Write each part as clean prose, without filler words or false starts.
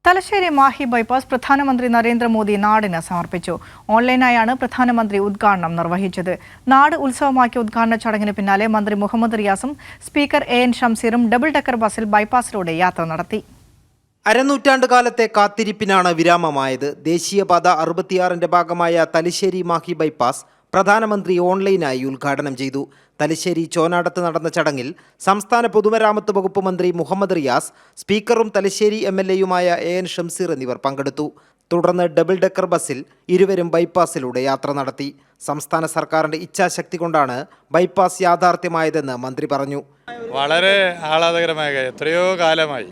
Thalassery Mahe bypass പ്രധാനമന്ത്രി നരേന്ദ്രമോദി നാടിന് സമർപ്പിച്ചു. ഓൺലൈനായാണ് പ്രധാനമന്ത്രി ഉദ്ഘാടനം നിർവഹിച്ചത്. നാട് ഉത്സവമാക്കിയ ഉദ്ഘാടന ചടങ്ങിന് പിന്നാലെ മന്ത്രി മുഹമ്മദ് റിയാസും സ്പീക്കർ AN ഷംസീറും ഡബിൾ ഡെക്കർ ബസിൽ ബൈപ്പാസിലൂടെ യാത്ര നടത്തി. അരനൂറ്റാണ്ട് കാലത്തെ കാത്തിരിപ്പിനാണ് വിരാമമായത്. ദേശീയപാത 66ന്റെ ഭാഗമായ തലശ്ശേരി മാഹി ബൈപ്പാസ് പ്രധാനമന്ത്രി ഓൺലൈനായി ഉദ്ഘാടനം ചെയ്തു. തലശ്ശേരി ചോനാടത്ത് നടന്ന ചടങ്ങിൽ സംസ്ഥാന പൊതുമരാമത്ത് വകുപ്പ് മന്ത്രി മുഹമ്മദ് റിയാസ്, സ്പീക്കറും തലശ്ശേരി MLAയുമായ AN ഷംസീർ എന്നിവർ പങ്കെടുത്തു. തുടർന്ന് ഡബിൾ ഡെക്കർ ബസിൽ ഇരുവരും ബൈപ്പാസിലൂടെ യാത്ര നടത്തി. സംസ്ഥാന സർക്കാരിന്റെ ഇച്ഛാശക്തി കൊണ്ടാണ് ബൈപ്പാസ് യാഥാർത്ഥ്യമായതെന്ന് മന്ത്രി പറഞ്ഞു. വളരെ ആഹ്ലാദകരമായ എത്രയോ കാലമായി,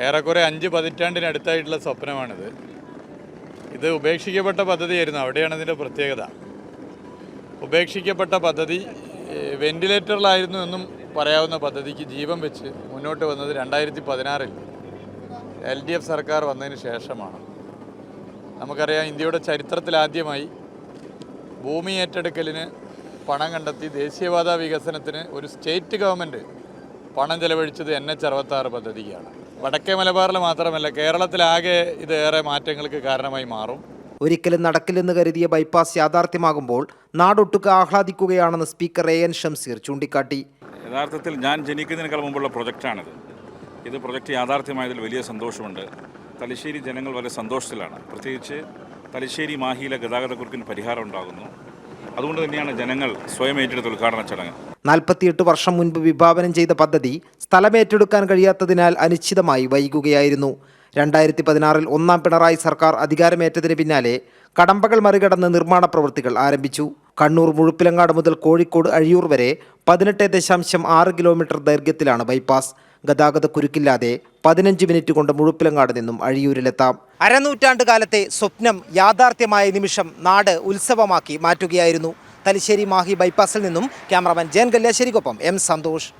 ഏറെക്കുറെ 5 പതിറ്റാണ്ടിനടുത്തായിട്ടുള്ള സ്വപ്നമാണിത്. ഇത് ഉപേക്ഷിക്കപ്പെട്ട പദ്ധതിയായിരുന്നു. അവിടെയാണ് ഇതിൻ്റെ പ്രത്യേകത. ഉപേക്ഷിക്കപ്പെട്ട പദ്ധതി വെന്റിലേറ്ററിലായിരുന്നു എന്നും പറയാവുന്ന പദ്ധതിക്ക് ജീവൻ വെച്ച് മുന്നോട്ട് വന്നത് 2016 LDF സർക്കാർ വന്നതിന് ശേഷമാണ്. നമുക്കറിയാം, ഇന്ത്യയുടെ ചരിത്രത്തിലാദ്യമായി ഭൂമി ഏറ്റെടുക്കലിന് പണം കണ്ടെത്തി ദേശീയപാത വികസനത്തിന് ഒരു സ്റ്റേറ്റ് ഗവൺമെൻറ് പണം ചെലവഴിച്ചത് NH66 പദ്ധതിക്കാണ്. വടക്കേ മലബാറിൽ മാത്രമല്ല, കേരളത്തിലാകെ ഇത് ഏറെ മാറ്റങ്ങൾക്ക് കാരണമായി മാറും. ഒരിക്കലും നടക്കില്ലെന്ന് കരുതിയ ബൈപ്പാസ് യാഥാർത്ഥ്യമാകുമ്പോൾ നാടൊട്ടുക ആഹ്ലാദിക്കുകയാണെന്ന് സ്പീക്കർ AN ഷംസീർ ചൂണ്ടിക്കാട്ടി. യഥാർത്ഥത്തിൽ ഞാൻ ജനിക്കുന്നതിനേക്കാൾ മുമ്പുള്ള പ്രൊജക്റ്റാണിത്. ഇത് പ്രൊജക്റ്റ് യാഥാർത്ഥ്യമായതിൽ വലിയ സന്തോഷമുണ്ട്. തലശ്ശേരി ജനങ്ങൾ വളരെ സന്തോഷത്തിലാണ്. പ്രത്യേകിച്ച് തലശ്ശേരി മാഹിയിലെ ഗതാഗതക്കുരുക്കിന് പരിഹാരം ഉണ്ടാകുന്നു. അതുകൊണ്ട് തന്നെയാണ് ജനങ്ങൾ സ്വയം ഏറ്റെടുത്ത ഉദ്ഘാടന ചടങ്ങ്. 48 വർഷം മുൻപ് വിഭാവനം ചെയ്ത പദ്ധതി സ്ഥലമേറ്റെടുക്കാൻ കഴിയാത്തതിനാൽ അനിശ്ചിതമായി വൈകുകയായിരുന്നു. 2016 ഒന്നാം പിണറായി സർക്കാർ അധികാരമേറ്റതിന് പിന്നാലെ കടമ്പകൾ മറികടന്ന് നിർമ്മാണ പ്രവൃത്തികൾ ആരംഭിച്ചു. കണ്ണൂർ മുഴുപ്പിലങ്ങാട് മുതൽ കോഴിക്കോട് അഴിയൂർ വരെ 18.6 കിലോമീറ്റർ ദൈർഘ്യത്തിലാണ് ബൈപ്പാസ്. ഗതാഗത കുരുക്കില്ലാതെ 15 മിനിറ്റ് കൊണ്ട് മുഴുപ്പിലങ്ങാട് നിന്നും അഴിയൂരിലെത്താം. അരനൂറ്റാണ്ട് കാലത്തെ സ്വപ്നം യാഥാർത്ഥ്യമായ നിമിഷം നാട് ഉത്സവമാക്കി മാറ്റുകയായിരുന്നു. തലശ്ശേരി മാഹി ബൈപ്പാസിൽ നിന്നും ക്യാമറാമാൻ ജയൻ കല്യാശ്ശേരിക്കൊപ്പം M സന്തോഷ്.